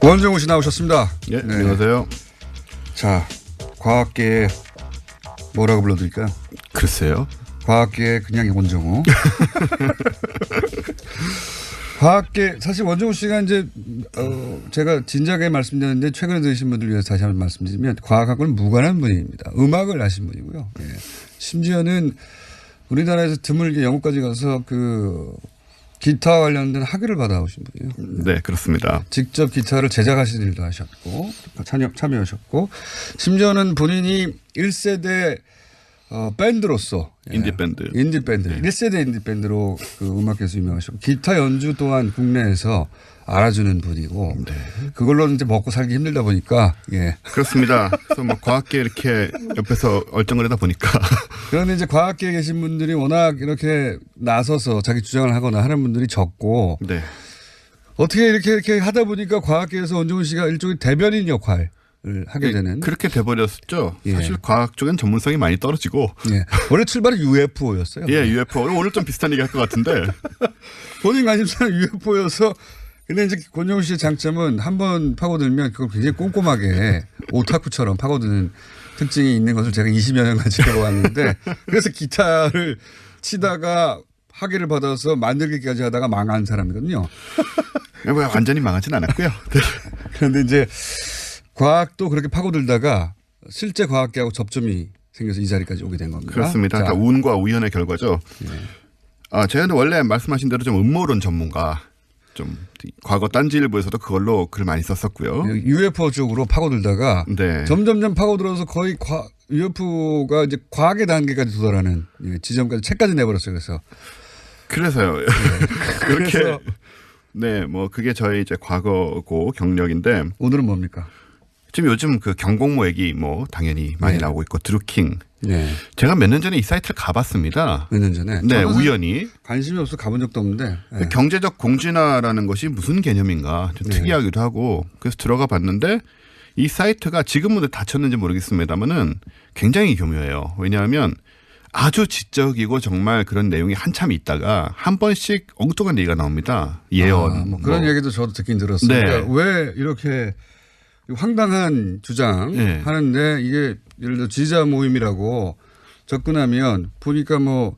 원정우 씨 나오셨습니다. 예, 네. 안녕하세요. 자, 과학계에 뭐라고 불러드릴까요? 글쎄요. 과학계의 그냥 원정우. 과학계 사실 원정우 씨가 이제 제가 진작에 말씀드렸는데 최근에 들으신 분들 위해서 다시 한번 말씀드리면 과학하고는 무관한 분입니다. 음악을 하신 분이고요. 예. 심지어는 우리나라에서 드물게 영국까지 가서 그 기타 관련된 학위를 받아오신 분이에요. 네, 그렇습니다. 직접 기타를 제작하신 일도 하셨고 참여하셨고 심지어는 본인이 1세대 밴드로서 인디밴드. 네. 1세대 인디밴드로 그 음악계에서 유명하셨고 기타 연주 또한 국내에서 알아주는 분이고 네. 그걸로 이제 먹고 살기 힘들다 보니까 예. 그렇습니다. 그래서 뭐 과학계 이렇게 옆에서 얼쩡거리다 보니까 그런데 이제 과학계에 계신 분들이 워낙 이렇게 나서서 자기 주장을 하거나 하는 분들이 적고 네. 어떻게 이렇게 하다 보니까 과학계에서 원종훈 씨가 일종의 대변인 역할을 하게 되는. 그렇게 돼버렸죠. 예. 사실 과학 쪽엔 전문성이 많이 떨어지고. 예. 원래 출발은 UFO였어요. 예, UFO. 오늘 좀 비슷한 얘기 할 것 같은데. 본인 관심사는 UFO여서 근데 이제 권정훈 씨의 장점은 한번 파고들면 그걸 굉장히 꼼꼼하게 오타쿠처럼 파고드는 특징이 있는 것을 제가 20여 년간 지켜봤는데 그래서 기타를 치다가 학위를 받아서 만들기까지 하다가 망한 사람이거든요. 완전히 망하진 않았고요. 네. 그런데 이제 과학도 그렇게 파고들다가 실제 과학계하고 접점이 생겨서 이 자리까지 오게 된 겁니다. 그렇습니다. 그러니까 운과 우연의 결과죠. 네. 제가 원래 말씀하신 대로 좀 음모론 전문가. 좀 과거 딴지일보에서도 그걸로 글 많이 썼었고요. UFO 쪽으로 파고들다가 네. 점점점 파고들어서 거의 UFO가 이제 과학의 단계까지 도달하는 지점까지 책까지 내버렸어요. 그래서요. 네. 그렇게 네, 뭐 그게 저희 이제 과거고 경력인데 오늘은 뭡니까? 지금 요즘 그 경공모 얘기 뭐 당연히 많이 나오고 있고 드루킹. 네. 제가 몇 년 전에 이 사이트를 가봤습니다. 몇 년 전에? 네, 우연히. 관심이 없어 가본 적도 없는데. 네. 경제적 공진화라는 것이 무슨 개념인가 좀 특이하기도 하고 그래서 들어가 봤는데 이 사이트가 지금은 닫혔는지 모르겠습니다만은 굉장히 교묘해요. 왜냐하면 아주 지적이고 정말 그런 내용이 한참 있다가 한 번씩 엉뚱한 얘기가 나옵니다. 예언. 뭐 그런 얘기도 저도 듣긴 들었어요. 네. 그러니까 왜 이렇게 황당한 주장 네. 하는데 이게 예를 들어 지지자 모임이라고 접근하면 보니까 뭐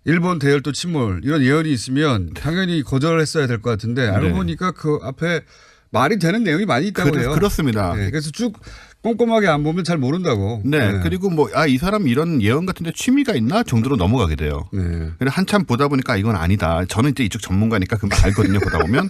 일본 대열도 침몰 이런 예언이 있으면 당연히 거절했어야 될 것 같은데 알고 보니까 그 앞에 말이 되는 내용이 많이 있다고 해요. 그렇습니다. 네, 그래서 쭉 꼼꼼하게 안 보면 잘 모른다고. 네. 그리고 뭐, 이 사람 이런 예언 같은데 취미가 있나 정도로 넘어가게 돼요. 네. 그래서 한참 보다 보니까 이건 아니다. 저는 이제 이쪽 전문가니까 금방 알거든요. 보다 보면.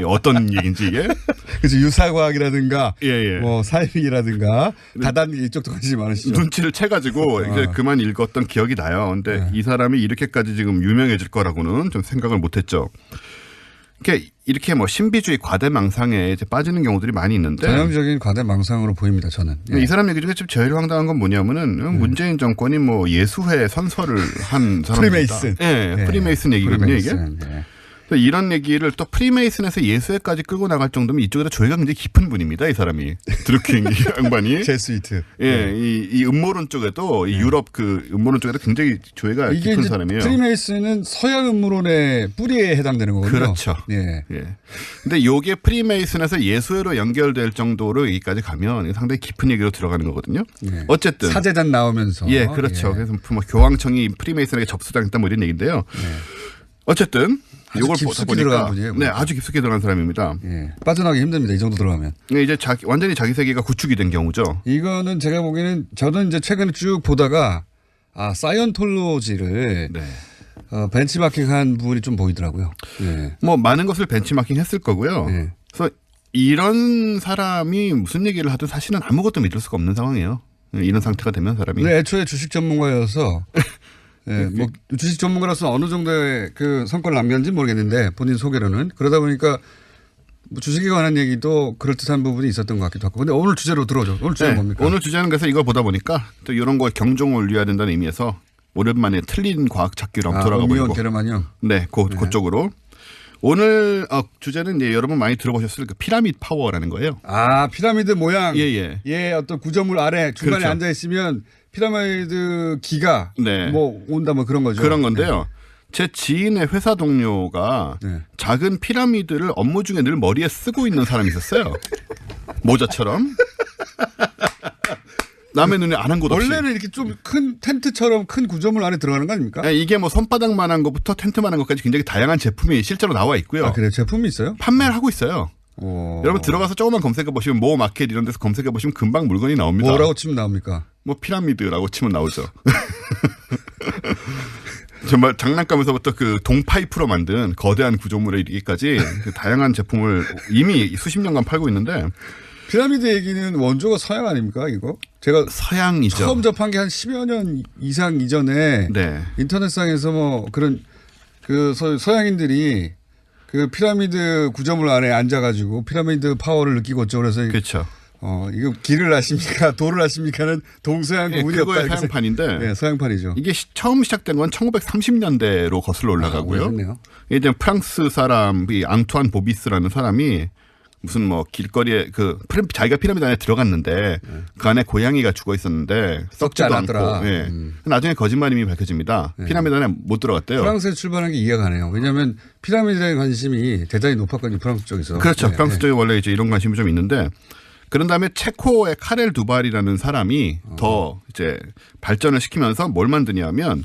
어떤 얘기인지 이게. 그래서 유사과학이라든가 예. 뭐 사이빙이라든가 다단계 이쪽도 관심이 많으시죠. 눈치를 채가지고 이제 그만 읽었던 기억이 나요. 근데 이 사람이 이렇게까지 지금 유명해질 거라고는 좀 생각을 못 했죠. 이렇게 뭐 신비주의 과대망상에 이제 빠지는 경우들이 많이 있는데 전형적인 과대망상으로 보입니다. 저는. 예. 이 사람 얘기 중에 좀 제일 황당한 건 뭐냐면은 문재인 정권이 뭐 예수회 선서를 한 사람입니다. 프리메이슨. 네, 프리메이슨 얘기거든요 프리메이슨. 이게. 네. 이런 얘기를 또 프리메이슨에서 예수회까지 끌고 나갈 정도면 이쪽에서 조예가 굉장히 깊은 분입니다. 이 사람이. 드루킹 이 양반이. 제스위트. 예, 이 음모론 쪽에도 이 유럽 그 음모론 쪽에도 굉장히 조예가 깊은 사람이에요. 프리메이슨은 서양 음모론의 뿌리에 해당되는 거거든요. 그렇죠. 예. 근데 요게 프리메이슨에서 예수회로 연결될 정도로 여기까지 가면 상당히 깊은 얘기로 들어가는 거거든요. 예. 어쨌든 사제단 나오면서. 예, 그렇죠. 예. 그래서 뭐 교황청이 프리메이슨에게 접수당했다 뭐 이런 얘기인데요. 어쨌든 요걸 보다 보니까 분이에요, 네, 아주 깊숙이 들어간 사람입니다. 예. 빠져나가기 힘듭니다. 이 정도 들어가면. 이제 완전히 자기 세계가 구축이 된 경우죠. 이거는 제가 보기에는 저는 이제 최근에 쭉 보다가 사이언톨로지를 네. 벤치마킹한 부분이 좀 보이더라고요. 예. 뭐 많은 것을 벤치마킹 했을 거고요. 예. 그래서 이런 사람이 무슨 얘기를 하든 사실은 아무것도 믿을 수가 없는 상황이에요. 이런 상태가 되면 사람이. 애초에 주식 전문가여서 예, 뭐 주식 전문가로서 어느 정도의 그 성과를 남겼는지 모르겠는데 본인 소개로는 그러다 보니까 뭐 주식에 관한 얘기도 그럴듯한 부분이 있었던 것 같기도 하고. 근데 오늘 주제로 들어오죠. 오늘 주제는 뭡니까? 오늘 주제는 그래서 이걸 보다 보니까 또 이런 거에 경종을 울려야 된다는 의미에서 오랜만에 틀린 과학 찾기로 한번 돌아가 보고. 게르마늄. 네, 그쪽으로. 오늘 주제는 이제 여러분 많이 들어보셨을 그 피라미드 파워라는 거예요. 피라미드 모양. 예. 어떤 구조물 아래 중간에 그렇죠. 앉아 있으면 피라미드 기가 네. 뭐 온다 뭐 그런 거죠. 그런 건데요. 제 지인의 회사 동료가 네. 작은 피라미드를 업무 중에 늘 머리에 쓰고 있는 사람이 있었어요. 모자처럼. 남의 눈에 안 한 곳 없이. 원래는 이렇게 좀 큰 텐트처럼 큰 구조물 안에 들어가는 거 아닙니까? 이게 뭐 손바닥만한 것부터 텐트만한 것까지 굉장히 다양한 제품이 실제로 나와 있고요. 아, 그래요? 제품이 있어요? 판매를 하고 있어요. 오. 여러분 들어가서 조금만 검색해 보시면 모 마켓 이런 데서 검색해 보시면 금방 물건이 나옵니다. 뭐라고 치면 나옵니까? 뭐 피라미드라고 치면 나오죠. 정말 장난감에서부터 그 동파이프로 만든 거대한 구조물에 이르기까지 그 다양한 제품을 이미 수십 년간 팔고 있는데 피라미드 얘기는 원조가 서양 아닙니까 이거? 제가 서양이죠. 처음 접한 게 한 10여 년 이상 이전에 네. 인터넷상에서 뭐 그런 그 서양인들이 그 피라미드 구조물 안에 앉아가지고 피라미드 파워를 느끼고 어쩌고 그래서 그렇죠. 이거 길을 아십니까? 도를 아십니까는 동서양 구분이 없다. 그거의 서양판인데 네, 서양판이죠. 이게 처음 시작된 건 1930년대로 거슬러 올라가고요. 오래됐네요. 이제 프랑스 사람 이 앙투안 보비스라는 사람이 무슨 뭐 길거리에 그 자기가 피라미드 안에 들어갔는데 그 안에 고양이가 죽어 있었는데 썩지 썩지도 않았더라. 않고 예. 나중에 거짓말임이 밝혀집니다. 피라미드 안에 못 들어갔대요. 프랑스에 출발한 게 이해가 가네요. 왜냐하면 피라미드에 관심이 대단히 높았거든요. 프랑스 쪽에서. 그렇죠. 네, 프랑스 쪽에 원래 이제 이런 관심이 좀 있는데 그런 다음에 체코의 카렐 두발이라는 사람이 더 이제 발전을 시키면서 뭘 만드냐면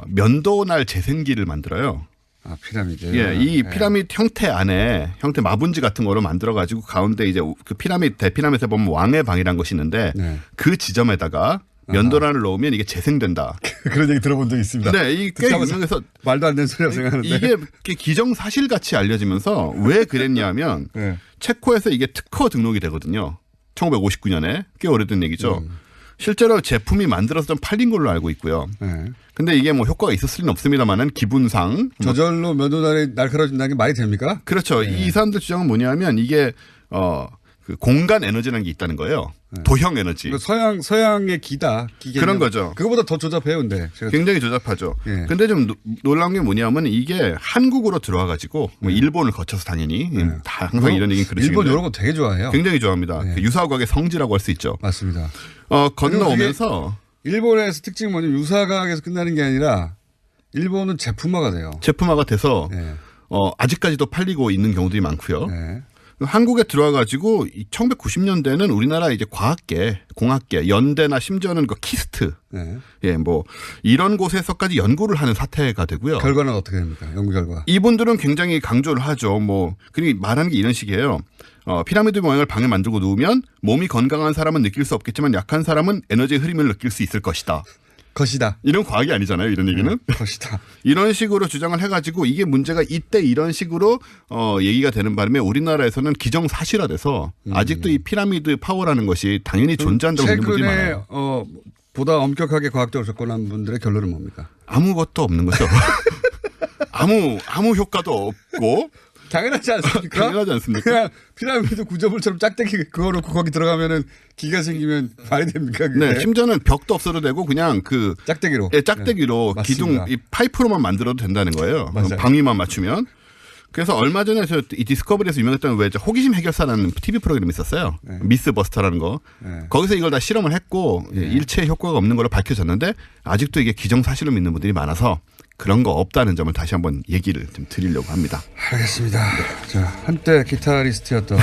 면도날 재생기를 만들어요. 아, 피라미드. 예, 이 피라미드 형태 안에 형태 마분지 같은 거로 만들어 가지고 가운데 이제 그 피라미드 대피라미드에 보면 왕의 방이라는 것이 있는데 네. 그 지점에다가 면도날을 넣으면 이게 재생된다. 그런 얘기 들어본 적이 있습니다. 네, 이게 유명해서 말도 안 되는 소리라고 생각하는데. 이게 기정사실 같이 알려지면서 왜 그랬냐면 네. 체코에서 이게 특허 등록이 되거든요. 1959년에 꽤 오래된 얘기죠. 실제로 제품이 만들어서 좀 팔린 걸로 알고 있고요. 네. 근데 이게 뭐 효과가 있었을 리는 없습니다만은 기분상 저절로 면도날이 날카로워진다는 게 말이 됩니까? 그렇죠. 이 사람들 주장은 뭐냐면 이게 그 공간 에너지라는 게 있다는 거예요. 도형 에너지. 서양의 기다. 그런 거죠. 그거보다 더 조잡해요, 근데. 제가 굉장히 조잡하죠. 예. 근데 좀 놀라운 게 뭐냐면 이게 한국으로 들어와 가지고 뭐 일본을 거쳐서 당연히 다 항상 이런 얘기 그러시는데 일본 이런 거 되게 좋아해요. 굉장히 좋아합니다. 그 유사과학의 성지라고 할 수 있죠. 맞습니다. 건너오면서 일본에서 특징이 뭐냐면 유사과학에서 끝나는 게 아니라 일본은 제품화가 돼요. 제품화가 돼서 네. 아직까지도 팔리고 있는 경우들이 많고요. 네. 한국에 들어와 가지고 1990년대는 우리나라 이제 과학계, 공학계, 연대나 심지어는 그 키스트, 네. 예, 뭐 이런 곳에서까지 연구를 하는 사태가 되고요. 결과는 어떻게 됩니까? 연구 결과. 이분들은 굉장히 강조를 하죠. 뭐 그리고 말하는 게 이런 식이에요. 피라미드 모양을 방에 만들고 누우면 몸이 건강한 사람은 느낄 수 없겠지만 약한 사람은 에너지의 흐름을 느낄 수 있을 것이다. 것이다. 이런 과학이 아니잖아요. 이런 얘기는. 것이다. 이런 식으로 주장을 해가지고 이게 문제가 이때 이런 식으로 얘기가 되는 바람에 우리나라에서는 기정사실화돼서 아직도 이 피라미드 파워라는 것이 당연히 존재한다고 믿는 분들이 최근에 많아요. 보다 엄격하게 과학적으로 접근한 분들의 결론은 뭡니까? 아무것도 없는 거죠. 아무 효과도 없고 당연하지 않습니까? 당연하지 않습니까? 그냥 피라미드 구조물처럼 짝대기 그거 놓고 거기 들어가면은 기가 생기면 말이 됩니까? 그게? 네, 심지어는 벽도 없어도 되고 그냥 그 짝대기로. 예, 짝대기로 네, 기둥 맞습니다. 이 파이프로만 만들어도 된다는 거예요. 맞아요. 방위만 맞추면. 그래서 얼마 전에 이 디스커버리에서 유명했던 왜 호기심 해결사라는 TV 프로그램이 있었어요. 네. 미스버스터라는 거. 네. 거기서 이걸 다 실험을 했고 일체 효과가 없는 걸로 밝혀졌는데 아직도 이게 기정사실로 믿는 분들이 많아서 그런 거 없다는 점을 다시 한번 얘기를 좀 드리려고 합니다. 알겠습니다. 자, 한때 기타리스트였던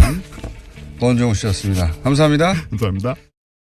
원종우 씨였습니다. 감사합니다. 감사합니다.